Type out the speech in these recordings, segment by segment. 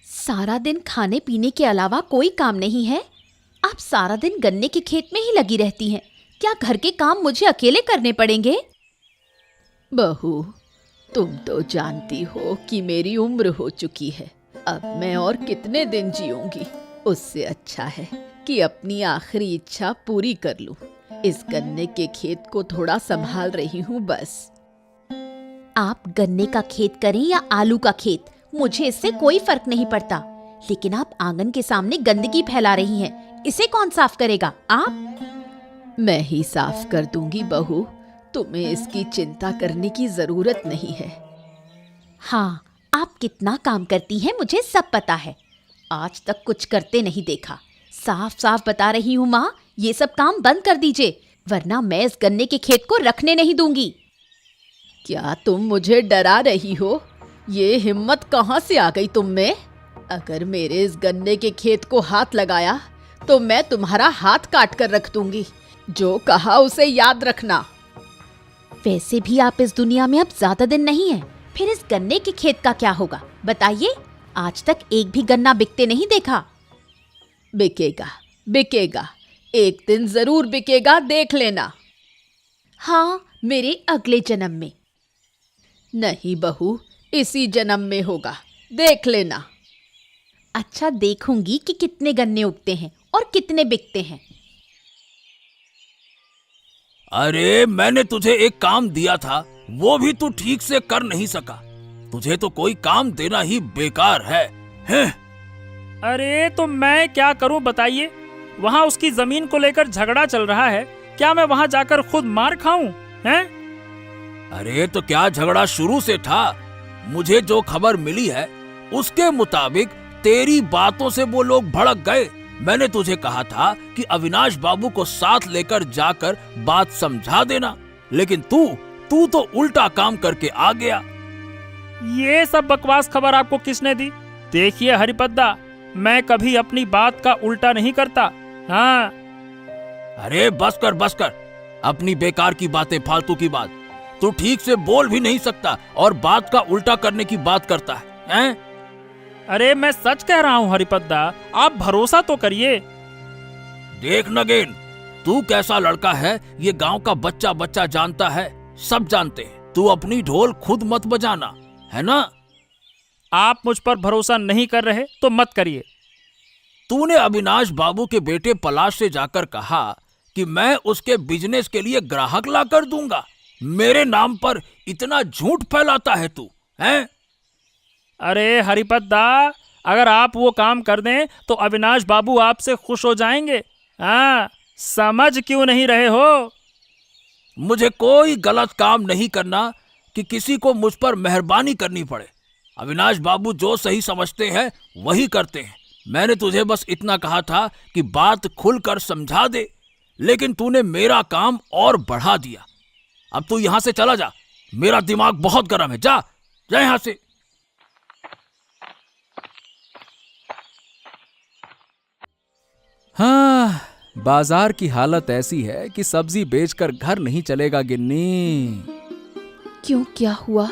सारा दिन खाने पीने के अलावा कोई काम नहीं है। आप सारा दिन गन्ने के खेत में ही लगी रहती हैं। क्या घर के काम मुझे अकेले करने पड़ेंगे? बहू, तुम तो जानती हो कि मेरी उम्र हो चुकी है। अब मैं और कितने दिन जीऊंगी। उससे अच्छा है कि अपनी आखिरी इच्छा पूरी कर लूं। इस गन्ने के खेत को थोड़ा संभाल रही हूँ बस। आप गन्ने का खेत करें या आलू का खेत, मुझे इससे कोई फर्क नहीं पड़ता। लेकिन आप आंगन के सामने गंदगी फैला रही हैं। इसे कौन साफ करेगा? आप? मैं ही साफ कर दूंगी बहू। तुम्हें इसकी चिंता करने की जरूरत नहीं है। हाँ, आप कितना काम करती हैं मुझे सब पता है। आज तक कुछ करते नहीं देखा। साफ साफ बता रही हूँ माँ, ये सब काम बंद कर दीजिए, वरना मैं इस गन्ने के खेत को रखने नहीं दूंगी। क्या तुम मुझे डरा रही हो? ये हिम्मत कहाँ से आ गई तुम में? अगर मेरे इस गन्ने के खेत को हाथ लगाया तो मैं तुम्हारा हाथ काट कर रख दूंगी। जो कहा उसे याद रखना। वैसे भी आप इस दुनिया में अब ज्यादा दिन नहीं हैं। फिर इस गन्ने के खेत का क्या होगा बताइए? आज तक एक भी गन्ना बिकते नहीं देखा। बिकेगा, बिकेगा, एक दिन जरूर बिकेगा, देख लेना। हाँ, मेरे अगले जन्म में। नहीं बहू, इसी जन्म में होगा, देख लेना। अच्छा, देखूंगी कि कितने गन्ने उगते हैं और कितने बिकते हैं। अरे मैंने तुझे एक काम दिया था, वो भी तू ठीक से कर नहीं सका। तुझे तो कोई काम देना ही बेकार है, हैं? अरे तो मैं क्या करूं बताइए? वहाँ उसकी जमीन को लेकर झगड़ा चल रहा है। क्या मैं वहाँ जाकर खुद मार खाऊं? हैं? अरे तो क्या झगड़ा शुरू से था? मुझे जो खबर मिली है उसके मुताबिक तेरी बातों से वो लोग भड़क गए। मैंने तुझे कहा था कि अविनाश बाबू को साथ लेकर जाकर बात समझा देना, लेकिन तू तो उल्टा काम करके आ गया। ये सब बकवास खबर आपको किसने दी? देखिए हरिपद्दा, मैं कभी अपनी बात का उल्टा नहीं करता। हाँ। अरे बस कर, अपनी बेकार की बातें, फालतू की बात। तू ठीक से बोल भी नहीं सकता और बात का उल्टा करने की बात करता है, हैं? अरे मैं सच कह रहा हूँ हरिपद्दा, आप भरोसा तो करिए। देख नगेन, तू कैसा लड़का है ये गांव का बच्चा बच्चा जानता है, सब जानते हैं। तू अपनी ढोल खुद मत बजाना, है ना? आप मुझ पर भरोसा नहीं कर रहे तो मत करिए। तूने अविनाश बाबू के बेटे पलाश से जाकर कहा कि मैं उसके बिजनेस के लिए ग्राहक ला कर दूंगा। मेरे नाम पर इतना झूठ फैलाता है तू, हैं? अरे हरिपद्दा, अगर आप वो काम कर दें तो अविनाश बाबू आपसे खुश हो जाएंगे। हाँ, समझ क्यों नहीं रहे हो? मुझे कोई गलत काम नहीं करना कि किसी को मुझ पर मेहरबानी करनी पड़े। अविनाश बाबू जो सही समझते हैं वही करते हैं। मैंने तुझे बस इतना कहा था कि बात खुलकर समझा दे, लेकिन तूने मेरा काम और बढ़ा दिया। अब तू यहां से चला जा, मेरा दिमाग बहुत गर्म है। जा यहां से। हाँ, बाजार की हालत ऐसी है कि सब्जी बेचकर घर नहीं चलेगा गिन्नी। क्यों, क्या हुआ?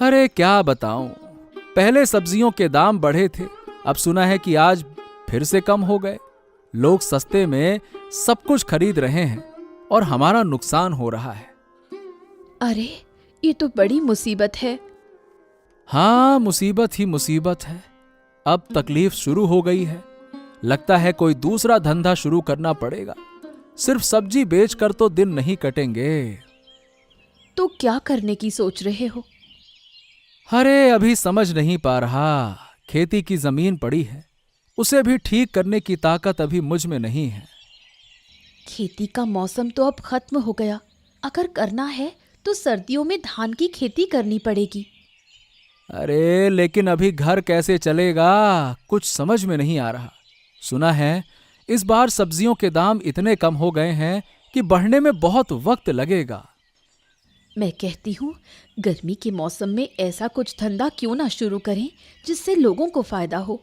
अरे क्या बताऊं, पहले सब्जियों के दाम बढ़े थे, अब सुना है कि आज फिर से कम हो गए। लोग सस्ते में सब कुछ खरीद रहे हैं और हमारा नुकसान हो रहा है। अरे, ये तो बड़ी मुसीबत है। हाँ, मुसीबत ही मुसीबत है। अब तकलीफ शुरू हो गई है। लगता है कोई दूसरा धंधा शुरू करना पड़ेगा। सिर्फ सब्जी बेचकर तो दिन नहीं कटेंगे। तो क्या करने की सोच रहे हो? अरे अभी समझ नहीं पा रहा। खेती की जमीन पड़ी है, उसे भी ठीक करने की ताकत अभी मुझ में नहीं है। खेती का मौसम तो अब खत्म हो गया। अगर करना है तो सर्दियों में धान की खेती करनी पड़ेगी। अरे लेकिन अभी घर कैसे चलेगा, कुछ समझ में नहीं आ रहा। सुना है इस बार सब्जियों के दाम इतने कम हो गए हैं कि बढ़ने में बहुत वक्त लगेगा। मैं कहती हूँ गर्मी के मौसम में ऐसा कुछ धंधा क्यों ना शुरू करें जिससे लोगों को फायदा हो।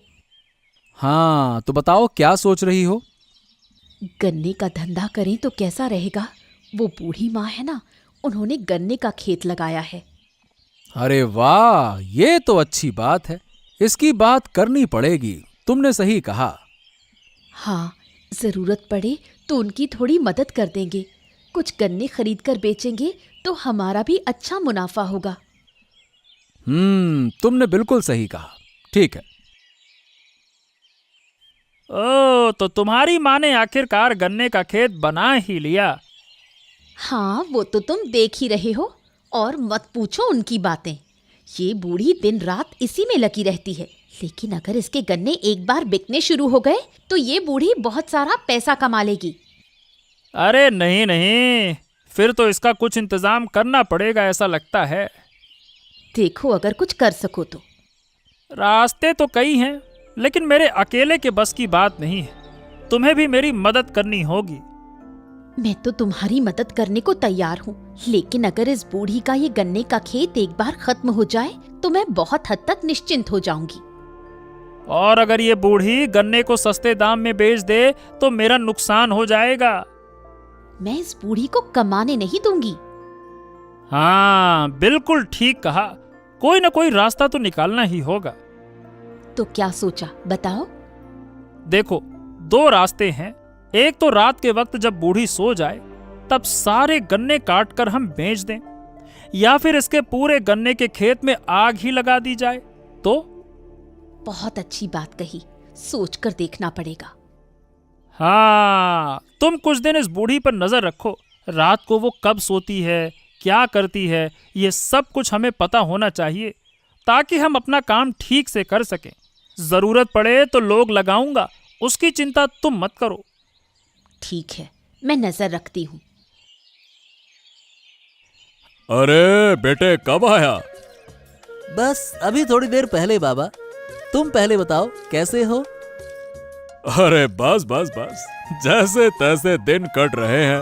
हाँ, तो बताओ क्या सोच रही हो? गन्ने का धंधा करें तो कैसा रहेगा? वो बूढ़ी माँ है ना, उन्होंने गन्ने का खेत लगाया है। अरे वाह, ये तो अच्छी बात है। इसकी बात करनी पड़ेगी, तुमने सही कहा। हाँ, जरूरत पड़े तो उनकी थोड़ी मदद कर देंगे। कुछ गन्ने खरीद कर बेचेंगे तो हमारा भी अच्छा मुनाफा होगा। तुमने बिल्कुल सही कहा। ठीक है। ओ, तो तुम्हारी माँ ने आखिरकार गन्ने का खेत बना ही लिया। हाँ, वो तो तुम देख ही रहे हो, और मत पूछो उनकी बातें। ये बूढ़ी दिन रात इसी में लगी रहती है, लेकिन अगर इसके गन्ने एक बार बिकने शुरू हो गए तो ये बूढ़ी बहुत सारा पैसा कमा लेगी। अरे नहीं नहीं, फिर तो इसका कुछ इंतजाम करना पड़ेगा ऐसा लगता है। देखो, अगर कुछ कर सको तो। रास्ते तो कई हैं, लेकिन मेरे अकेले के बस की बात नहीं है। तुम्हें भी मेरी मदद करनी होगी। मैं तो तुम्हारी मदद करने को तैयार हूँ, लेकिन अगर इस बूढ़ी का ये गन्ने का खेत एक बार खत्म हो जाए तो मैं बहुत हद तक निश्चिंत हो जाऊंगी। और अगर ये बूढ़ी गन्ने को सस्ते दाम में बेच दे तो मेरा नुकसान हो जाएगा। मैं इस बूढ़ी को कमाने नहीं दूंगी। हाँ, बिल्कुल ठीक कहा। कोई ना कोई रास्ता तो निकालना ही होगा। तो क्या सोचा, बताओ। देखो, दो रास्ते हैं। एक तो रात के वक्त जब बूढ़ी सो जाए तब सारे गन्ने काट कर हम बेच दें, या फिर इसके पूरे गन्ने के खेत में आग ही लगा दी जाए तो। बहुत अच्छी बात कही, सोच कर देखना पड़ेगा। हाँ, तुम कुछ दिन इस बूढ़ी पर नजर रखो। रात को वो कब सोती है, क्या करती है, ये सब कुछ हमें पता होना चाहिए, ताकि हम अपना काम ठीक से कर सकें। जरूरत पड़े तो लोग लगाऊंगा, उसकी चिंता तुम मत करो। ठीक है, मैं नजर रखती हूँ। अरे बेटे, कब आया? बस अभी थोड़ी देर पहले बाबा। तुम पहले बताओ, कैसे हो? अरे बस बस बस, जैसे तैसे दिन कट रहे हैं।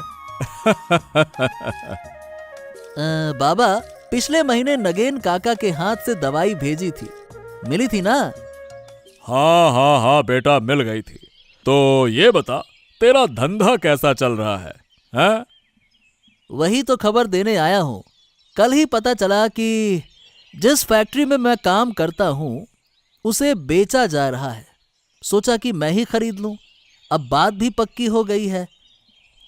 बाबा, पिछले महीने नगेन काका के हाथ से दवाई भेजी थी, मिली थी ना? हाँ हाँ हाँ बेटा, मिल गई थी। तो ये बता, तेरा धंधा कैसा चल रहा है, हैं? वही तो खबर देने आया हूँ। कल ही पता चला कि जिस फैक्ट्री में मैं काम करता हूँ उसे बेचा जा रहा है। सोचा कि मैं ही खरीद लूं। अब बात भी पक्की हो गई है।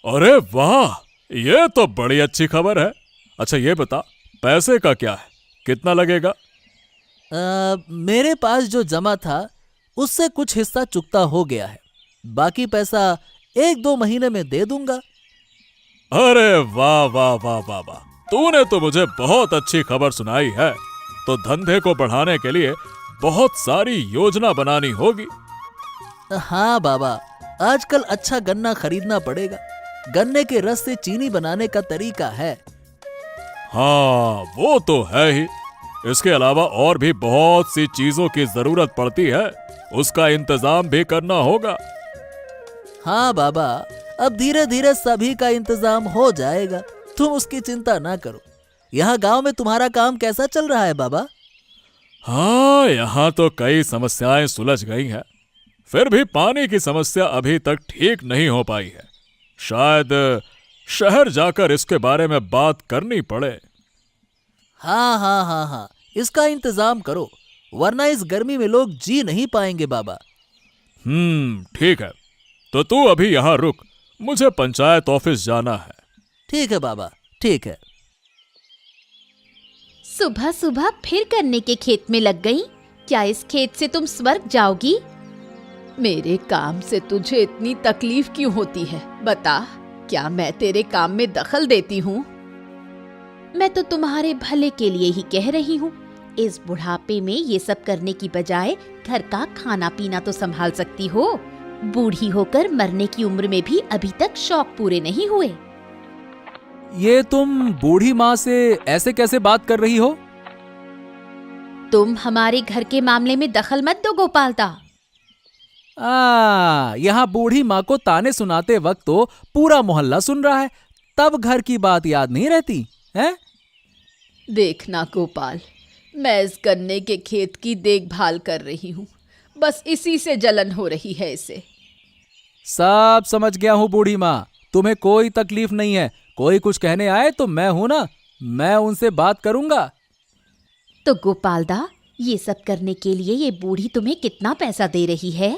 अरे वाह, ये तो बड़ी अच्छी खबर है। अच्छा ये बता, पैसे का क्या है, कितना लगेगा? मेरे पास जो जमा था उससे कुछ हिस्सा चुकता हो गया है। बाकी पैसा 1-2 महीने में दे दूंगा। अरे वाह वाह वाह वाह वाह, तूने तो मुझे बहुत अच्छी खबर सुनाई है। तो धंधे को बढ़ाने के लिए बहुत सारी योजना बनानी होगी। हाँ बाबा, आजकल अच्छा गन्ना खरीदना पड़ेगा। गन्ने के रस से चीनी बनाने का तरीका है। हाँ, वो तो है ही। इसके अलावा और भी बहुत सी चीजों की जरूरत पड़ती है, उसका इंतजाम भी करना होगा। हाँ बाबा, अब धीरे धीरे सभी का इंतजाम हो जाएगा, तुम उसकी चिंता ना करो। यहाँ गांव में तुम्हारा काम कैसा चल रहा है बाबा? हाँ, यहाँ तो कई समस्याएं सुलझ गई हैं, फिर भी पानी की समस्या अभी तक ठीक नहीं हो पाई है। शायद शहर जाकर इसके बारे में बात करनी पड़े। हाँ हाँ हाँ हाँ, इसका इंतजाम करो, वरना इस गर्मी में लोग जी नहीं पाएंगे बाबा। ठीक है। तो तू अभी यहाँ रुक, मुझे पंचायत ऑफिस जाना है। ठीक है बाबा, ठीक है। सुबह सुबह फिर गन्ने के खेत में लग गई। क्या इस खेत से तुम स्वर्ग जाओगी? मेरे काम से तुझे इतनी तकलीफ क्यों होती है? बता, क्या मैं तेरे काम में दखल देती हूँ? मैं तो तुम्हारे भले के लिए ही कह रही हूँ। इस बुढ़ापे में ये सब करने की बजाय घर का खाना पीना तो संभाल सकती हो। बूढ़ी होकर मरने की उम्र में भी अभी तक शौक पूरे नहीं हुए। ये तुम बूढ़ी माँ से ऐसे कैसे बात कर रही हो? तुम हमारे घर के मामले में दखल मत दो गोपालदा। यहाँ बूढ़ी माँ को ताने सुनाते वक्त तो पूरा मोहल्ला सुन रहा है, तब घर की बात याद नहीं रहती है? देखना गोपाल, मैं इस गन्ने के खेत की देखभाल कर रही हूँ, बस इसी से जलन हो रही है इसे। सब समझ गया हूँ बूढ़ी माँ, तुम्हें कोई तकलीफ नहीं है। कोई कुछ कहने आए तो मैं हूं ना, मैं उनसे बात करूंगा। तो गोपालदा, ये सब करने के लिए ये बूढ़ी तुम्हें कितना पैसा दे रही है?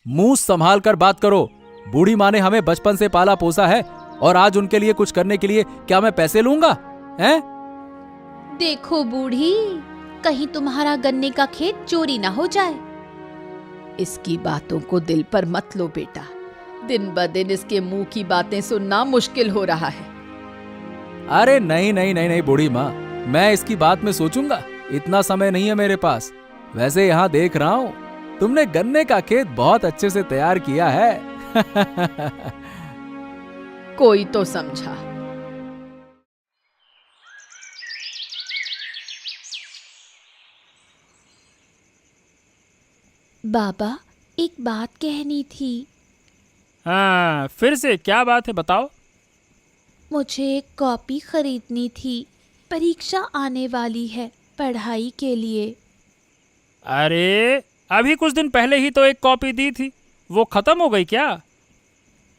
मुंह संभाल कर बात करो। बूढ़ी माँ ने हमें बचपन से पाला पोसा है और आज उनके लिए कुछ करने के लिए क्या मैं पैसे लूंगा? हैं? देखो बूढ़ी, कहीं तुम्हारा गन्ने का खेत चोरी ना हो जाए। इसकी बातों को दिल पर मत लो बेटा। दिन ब दिन इसके मुंह की बातें सुनना मुश्किल हो रहा है। अरे नहीं नहीं नहीं नहीं बूढ़ी माँ, मैं इसकी बात में सोचूंगा। इतना समय नहीं है मेरे पास। वैसे यहाँ देख रहा हूँ तुमने गन्ने का खेत बहुत अच्छे से तैयार किया है। कोई तो समझा। बाबा, एक बात कहनी थी। हाँ, फिर से क्या बात है, बताओ। मुझे एक कॉपी खरीदनी थी। परीक्षा आने वाली है, पढ़ाई के लिए। अरे अभी कुछ दिन पहले ही तो एक कॉपी दी थी, वो खत्म हो गई क्या?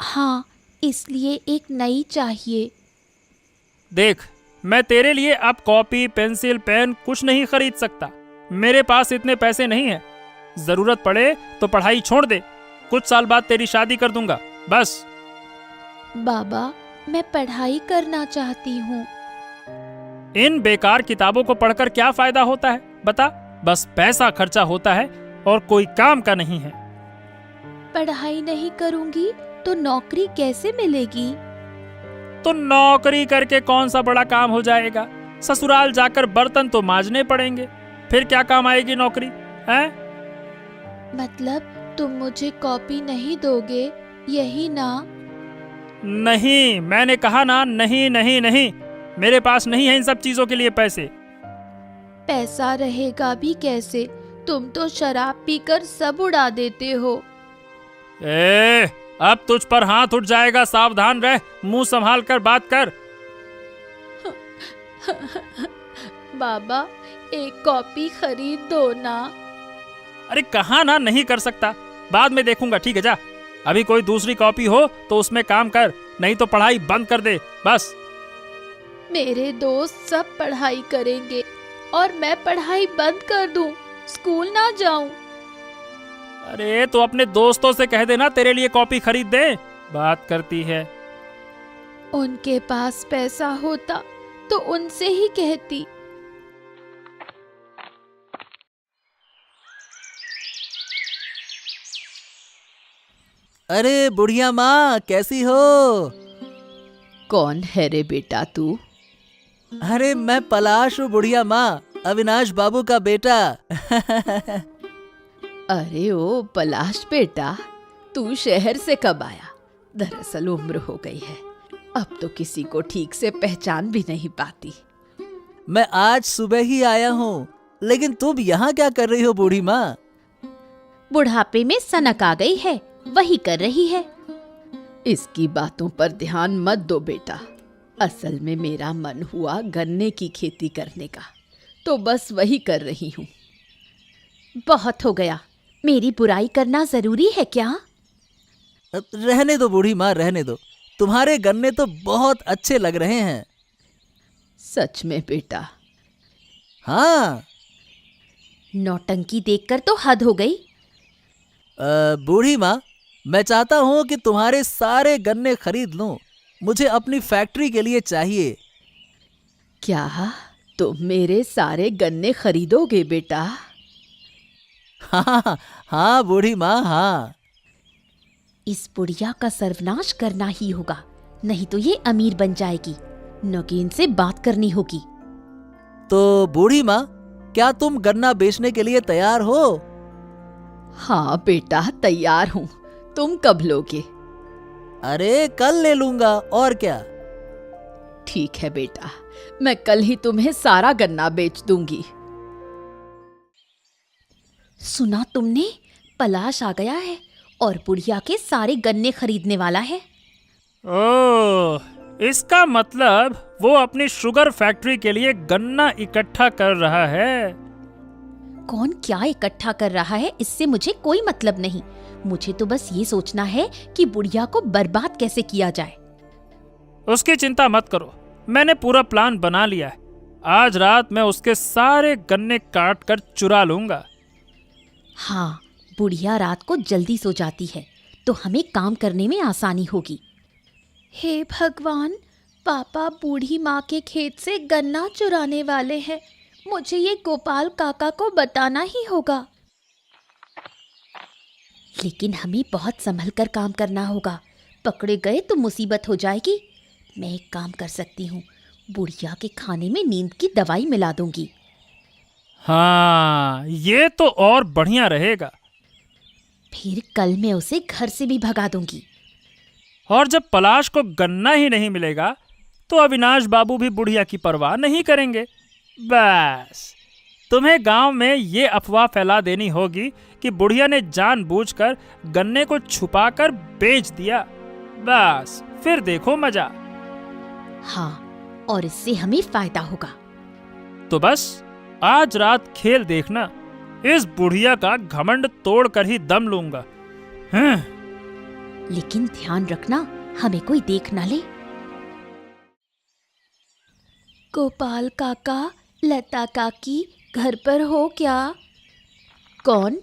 हाँ, इसलिए एक नई चाहिए। देख, मैं तेरे लिए अब कॉपी, पेंसिल, पेन कुछ नहीं खरीद सकता। मेरे पास इतने पैसे नहीं हैं। जरूरत पड़े तो पढ़ाई छोड़ दे। कुछ साल बाद तेरी शादी कर दूंगा, बस। बाबा, मैं पढ़ाई करना चाहती हूँ। इन बेकार किताबों को पढ़कर क्या फायदा होता है, बता? बस पैसा खर्चा होता है और कोई काम का नहीं है। पढ़ाई नहीं करूँगी तो नौकरी कैसे मिलेगी? तो नौकरी करके कौन सा बड़ा काम हो जाएगा? ससुराल जाकर बर्तन तो मांजने पड़ेंगे, फिर क्या काम आएगी नौकरी, हैं? मतलब तुम मुझे कॉपी नहीं दोगे, यही ना? नहीं, मैंने कहा ना, नहीं नहीं नहीं। मेरे पास नहीं है इन सब चीजों के लिए पैसे। पैसा रहेगा भी कैसे? तुम तो शराब पीकर सब उड़ा देते हो। अब तुझ पर हाथ उठ जाएगा, सावधान रह। मुंह संभाल कर बात कर। बाबा, एक कॉपी खरीद दो ना। अरे कहा ना नहीं कर सकता, बाद में देखूंगा, ठीक है? जा, अभी कोई दूसरी कॉपी हो तो उसमें काम कर, नहीं तो पढ़ाई बंद कर दे, बस। मेरे दोस्त सब पढ़ाई करेंगे और मैं पढ़ाई बंद कर दूं, स्कूल ना जाऊं। अरे तो अपने दोस्तों से कह देना तेरे लिए कॉपी खरीद दे। बात करती है। उनके पास पैसा होता तो उनसे ही कहती। अरे बुढ़िया माँ, कैसी हो? कौन है रे बेटा तू? अरे मैं पलाश हूँ बुढ़िया माँ, अविनाश बाबू का बेटा। अरे ओ पलाश बेटा, तू शहर से कब आया? दरअसल उम्र हो गई है, अब तो किसी को ठीक से पहचान भी नहीं पाती। मैं आज सुबह ही आया हूँ, लेकिन तुम यहाँ क्या कर रही हो बूढ़ी माँ? बुढ़ापे में सनक आ गई है, वही कर रही है। इसकी बातों पर ध्यान मत दो बेटा। असल में मेरा मन हुआ गन्ने की खेती करने का, तो बस वही कर रही हूँ। बहुत हो गया, मेरी बुराई करना जरूरी है क्या? रहने दो बूढ़ी माँ, रहने दो। तुम्हारे गन्ने तो बहुत अच्छे लग रहे हैं। सच में बेटा? हाँ। नौटंकी देखकर तो हद हो गई। बूढ़ी माँ, मैं चाहता हूँ कि तुम्हारे सारे गन्ने खरीद लूं। मुझे अपनी फैक्ट्री के लिए चाहिए। क्या तुम मेरे सारे गन्ने खरीदोगे बेटा? हाँ हाँ बूढ़ी माँ, हाँ। इस बुढ़िया का सर्वनाश करना ही होगा, नहीं तो ये अमीर बन जाएगी। नगीन से बात करनी होगी। तो बूढ़ी माँ, क्या तुम गन्ना बेचने के लिए तैयार हो? हाँ बेटा, तैयार हूँ। तुम कब लोगे? अरे कल ले लूंगा, और क्या। ठीक है बेटा, मैं कल ही तुम्हें सारा गन्ना बेच दूंगी। सुना तुमने? पलाश आ गया है और बुढ़िया के सारे गन्ने खरीदने वाला है। ओह, इसका मतलब वो अपनी शुगर फैक्ट्री के लिए गन्ना इकट्ठा कर रहा है। कौन क्या इकट्ठा कर रहा है, इससे मुझे कोई मतलब नहीं। मुझे तो बस ये सोचना है कि बुढ़िया को बर्बाद कैसे किया जाए। उसकी चिंता मत करो, मैंने पूरा प्लान बना लिया है। आज रात मैं उसके सारे गन्ने काट कर चुरा लूंगा। हाँ, बुढ़िया रात को जल्दी सो जाती है तो हमें काम करने में आसानी होगी। हे भगवान, पापा बूढ़ी माँ के खेत से गन्ना चुराने वाले हैं। मुझे ये गोपाल काका को बताना ही होगा। लेकिन हमें बहुत संभल कर काम करना होगा, पकड़े गए तो मुसीबत हो जाएगी। मैं एक काम कर सकती हूँ, बुढ़िया के खाने में नींद की दवाई मिला दूंगी। हाँ, ये तो और बढ़िया रहेगा। फिर कल मैं उसे घर से भी भगा दूंगी। और जब पलाश को गन्ना ही नहीं मिलेगा तो अविनाश बाबू भी बुढ़िया की परवाह नहीं करेंगे। बस तुम्हें गांव में ये अफवाह फैला देनी होगी कि बुढ़िया ने जानबूझकर गन्ने को छुपाकर बेच दिया। बस फिर देखो मजा। हाँ, और इससे हमें फायदा होगा। तो बस आज रात खेल देखना, इस बुढ़िया का घमंड तोड़ कर ही दम लूंगा। लेकिन ध्यान रखना, हमें कोई देख ना ले। गोपाल काका, लता काकी घर पर हो क्या? कौन?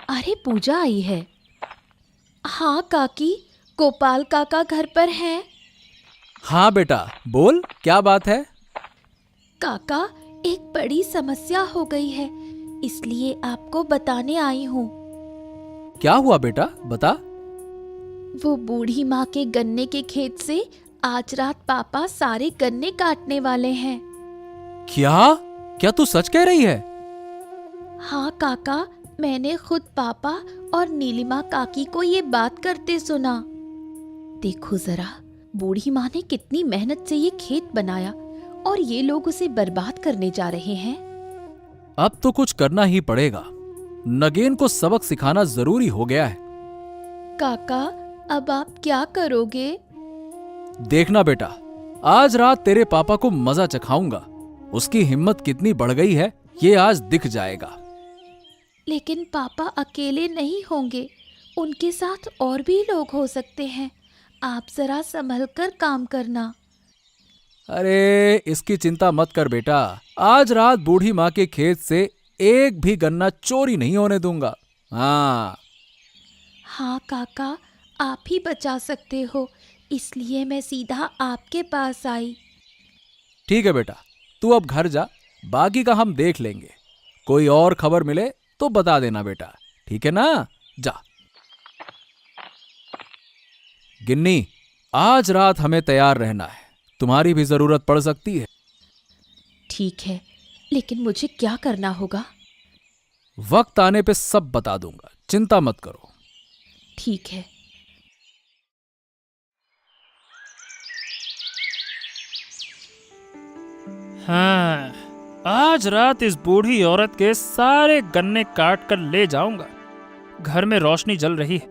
अरे पूजा आई है। हाँ काकी, गोपाल काका घर पर हैं। हाँ बेटा, बोल क्या बात है। काका, एक बड़ी समस्या हो गई है, इसलिए आपको बताने आई हूँ। क्या हुआ बेटा, बता। वो बूढ़ी माँ के गन्ने के खेत से आज रात पापा सारे गन्ने काटने वाले हैं। क्या क्या तू सच कह रही है? हाँ काका, मैंने खुद पापा और नीलिमा काकी को ये बात करते सुना। देखो जरा, बूढ़ी माँ ने कितनी मेहनत से ये खेत बनाया और ये लोग उसे बर्बाद करने जा रहे हैं। अब तो कुछ करना ही पड़ेगा। नगेन को सबक सिखाना जरूरी हो गया है। काका, अब आप क्या करोगे? देखना बेटा, आज रात तेरे पापा को मजा चखाऊंगा। उसकी हिम्मत कितनी बढ़ गई है ये आज दिख जाएगा। लेकिन पापा अकेले नहीं होंगे, उनके साथ और भी लोग हो सकते हैं। आप जरा संभल कर काम करना। अरे इसकी चिंता मत कर बेटा, आज रात बूढ़ी माँ के खेत से एक भी गन्ना चोरी नहीं होने दूंगा। हाँ हाँ काका, आप ही बचा सकते हो, इसलिए मैं सीधा आपके पास आई। ठीक है बेटा, तू अब घर जा, बाकी का हम देख लेंगे। कोई और खबर मिले तो बता देना बेटा, ठीक है ना? जा। गिन्नी, आज रात हमें तैयार रहना है, तुम्हारी भी जरूरत पड़ सकती है। ठीक है, लेकिन मुझे क्या करना होगा? वक्त आने पे सब बता दूंगा, चिंता मत करो। ठीक है। हाँ, आज रात इस बूढ़ी औरत के सारे गन्ने काट कर ले जाऊंगा। घर में रोशनी जल रही है,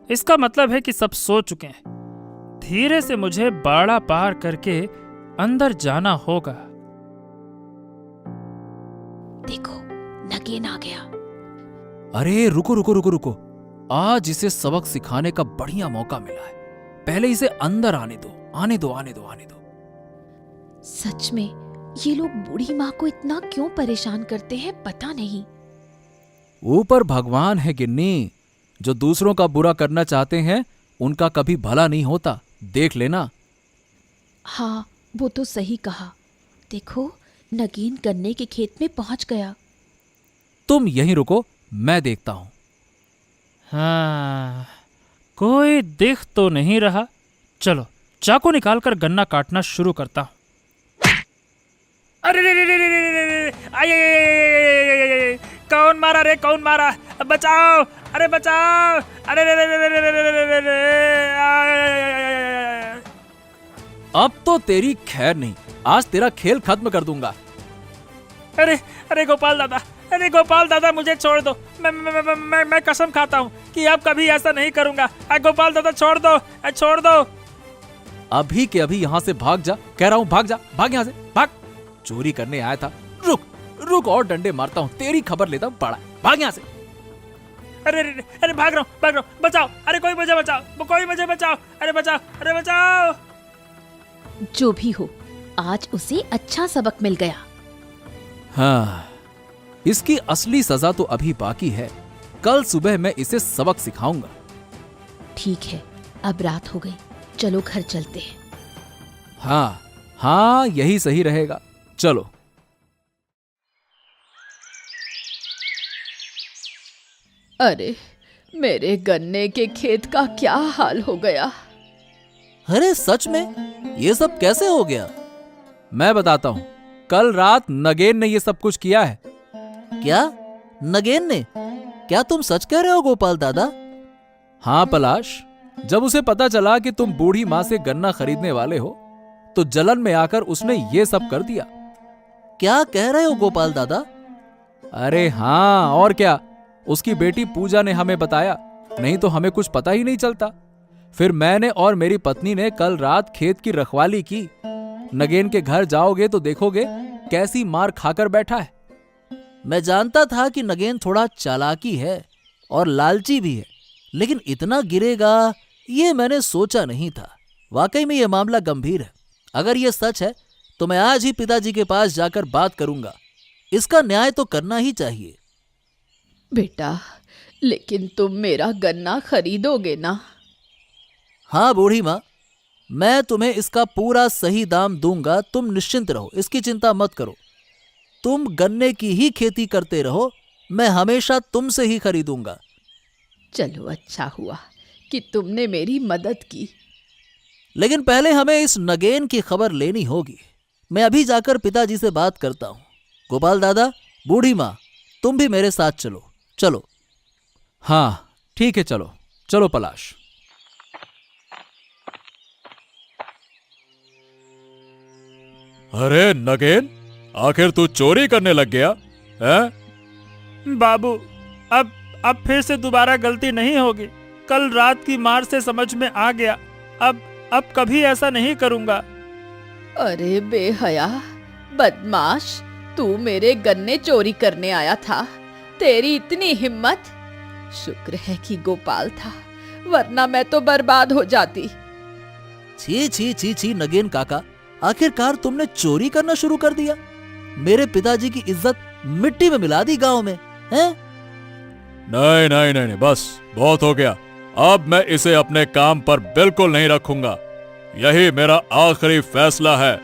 इसका मतलब है कि सब सो चुके हैं। धीरे से मुझे बाड़ा पार करके अंदर जाना होगा। देखो, नगेन आ गया। अरे रुको रुको रुको रुको, आज इसे सबक सिखाने का बढ़िया मौका मिला है। पहले इसे अंदर आने दो, आने दो, आने दो, आने दो। सच में ये लोग बूढ़ी माँ को इतना क्यों परेशान करते हैं, पता नहीं। ऊपर भगवान है गिन्नी, जो दूसरों का बुरा करना चाहते हैं उनका कभी भला नहीं होता, देख लेना। हाँ, वो तो सही कहा। देखो, नगीन गन्ने के खेत में पहुंच गया। तुम यहीं रुको, मैं देखता हूं। हाँ, कोई दिख तो नहीं रहा। चलो चाकू निकालकर गन्ना काटना शुरू करता हूं। अरे रे रे रे रे रे रे रे, आये, कौन मारा रे, कौन मारा? बचाओ, अरे बचाओ, अरे रे रे रे रे रे रे रे रे रे। अब तो तेरी खैर नहीं, आज तेरा खेल खत्म कर दूंगा। अरे अरे गोपाल दादा, अरे गोपाल दादा, मुझे छोड़ दो। मैं कसम खाता हूँ कि अब कभी ऐसा नहीं करूंगा। गोपाल दादा छोड़ दो, छोड़ दो। अभी के अभी यहाँ से भाग जा, कह रहा हूँ भाग जा, भाग यहाँ से, भाग। चोरी करने आया था, रुक रुक और डंडे मारता हूँ, तेरी खबर लेता हूँ, पड़ा, भाग यहाँ से। अरे अरे अरे, भाग रहा हूँ, बचाओ, अरे कोई मुझे बचाओ, कोई मुझे बचाओ, अरे बचाओ, अरे बचाओ। जो भी हो, आज उसे अच्छा सबक मिल गया। हाँ, इसकी असली सजा तो अभी बाकी है। कल सुबह मैं इसे सबक सिखाऊंगा। ठीक है, अब रात हो गई, चलो घर चलते हैं। हाँ हाँ, यही सही रहेगा, चलो। अरे, मेरे गन्ने के खेत का क्या हाल हो गया। अरे सच में ये सब कैसे हो गया? मैं बताता हूं, कल रात नगेन ने ये सब कुछ किया है। क्या? नगेन ने? क्या तुम सच कह रहे हो गोपाल दादा? हाँ पलाश, जब उसे पता चला कि तुम बूढ़ी माँ से गन्ना खरीदने वाले हो तो जलन में आकर उसने ये सब कर दिया। क्या कह रहे हो गोपाल दादा? अरे हाँ, और क्या, उसकी बेटी पूजा ने हमें बताया, नहीं तो हमें कुछ पता ही नहीं चलता। फिर मैंने और मेरी पत्नी ने कल रात खेत की रखवाली की। नगेन के घर जाओगे तो देखोगे कैसी मार खाकर बैठा है। मैं जानता था कि नगेन थोड़ा चालाकी है और लालची भी है, लेकिन इतना गिरेगा ये मैंने सोचा नहीं था। वाकई में यह मामला गंभीर है। अगर यह सच है तो मैं आज ही पिताजी के पास जाकर बात करूंगा। इसका न्याय तो करना ही चाहिए। बेटा, लेकिन तुम मेरा गन्ना खरीदोगे ना? हाँ बूढ़ी माँ, मैं तुम्हें इसका पूरा सही दाम दूंगा। तुम निश्चिंत रहो, इसकी चिंता मत करो। तुम गन्ने की ही खेती करते रहो, मैं हमेशा तुमसे ही खरीदूंगा। चलो, अच्छा हुआ कि तुमने मेरी मदद की। लेकिन पहले हमें इस नगेन की खबर लेनी होगी। मैं अभी जाकर पिताजी से बात करता हूं। गोपाल दादा, बूढ़ी माँ, तुम भी मेरे साथ चलो। चलो। हाँ ठीक है, चलो चलो पलाश। अरे नगेन, आखिर तू चोरी करने लग गया है? बाबू, अब फिर से दोबारा गलती नहीं होगी। कल रात की मार से समझ में आ गया। अब कभी ऐसा नहीं करूंगा। अरे बेहया, बदमाश, तू मेरे गन्ने चोरी करने आया था? तेरी इतनी हिम्मत! शुक्र है कि गोपाल था, वरना मैं तो बर्बाद हो जाती। छी छी छी छी नगेन काका, आखिरकार तुमने चोरी करना शुरू कर दिया। मेरे पिताजी की इज्जत मिट्टी में मिला दी गांव में, हैं? नहीं नहीं नहीं नहीं, बस बहुत हो गया। अब मैं इसे अपने काम पर बिल्कुल नहीं रखूंगा। यही मेरा आखिरी फैसला है।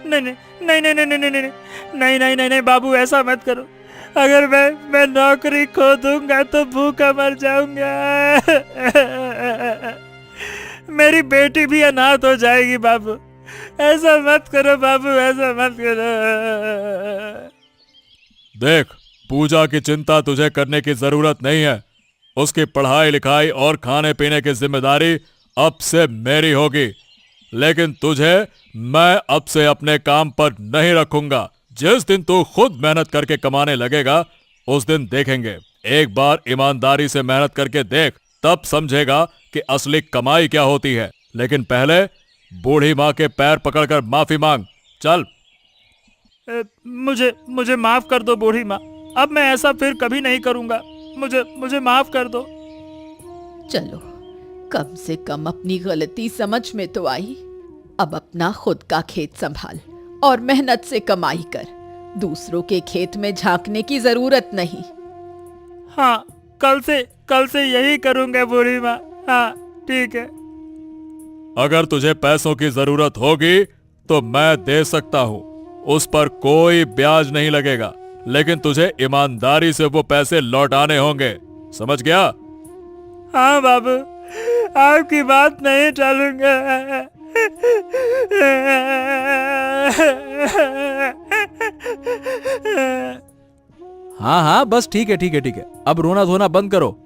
नहीं नहीं नहीं नहीं नहीं नहीं नहीं नहीं नहीं नहीं नहीं बाबू, ऐसा मत करो। अगर मैं नौकरी खो दूंगा तो भूखा मर जाऊंगा। मेरी बेटी भी अनाथ हो जाएगी बाबू। ऐसा मत करो बाबू, ऐसा मत करो। देख, पूजा की चिंता तुझे करने की जरूरत नहीं है। उसकी पढ़ाई लिखाई और खाने पीने की जिम्मेदारी अब से मेरी होगी। लेकिन तुझे मैं अब से अपने काम पर नहीं रखूंगा। जिस दिन तू खुद मेहनत करके कमाने लगेगा उस दिन देखेंगे। एक बार ईमानदारी से मेहनत करके देख, तब समझेगा कि असली कमाई क्या होती है। लेकिन पहले बूढ़ी माँ के पैर पकड़कर माफी मांग। चल। मुझे माफ कर दो बूढ़ी माँ। अब मैं ऐसा फिर कभी नहीं करूंगा। मुझे माफ कर दो। चलो, कम से कम अपनी गलती समझ में तो आई। अब अपना खुद का खेत संभाल और मेहनत से कमाई कर। दूसरों के खेत में झांकने की जरूरत नहीं। हाँ, कल से यही करूंगा बूढ़ी माँ। हाँ ठीक है। अगर तुझे पैसों की जरूरत होगी तो मैं दे सकता हूं। उस पर कोई ब्याज नहीं लगेगा, लेकिन तुझे ईमानदारी से वो पैसे लौटाने होंगे। समझ गया? हाँ बाबू, आपकी बात नहीं टालूंगा। हाँ हाँ, बस ठीक है ठीक है ठीक है। अब रोना धोना बंद करो।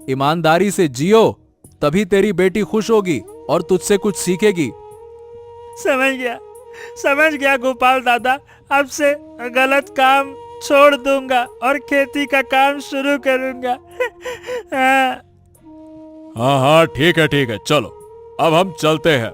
ईमानदारी से जियो, तभी तेरी बेटी खुश होगी और तुझसे कुछ सीखेगी। समझ गया गोपाल दादा। अब से गलत काम छोड़ दूंगा और खेती का काम शुरू करूंगा। हाँ हाँ ठीक है, चलो अब हम चलते हैं।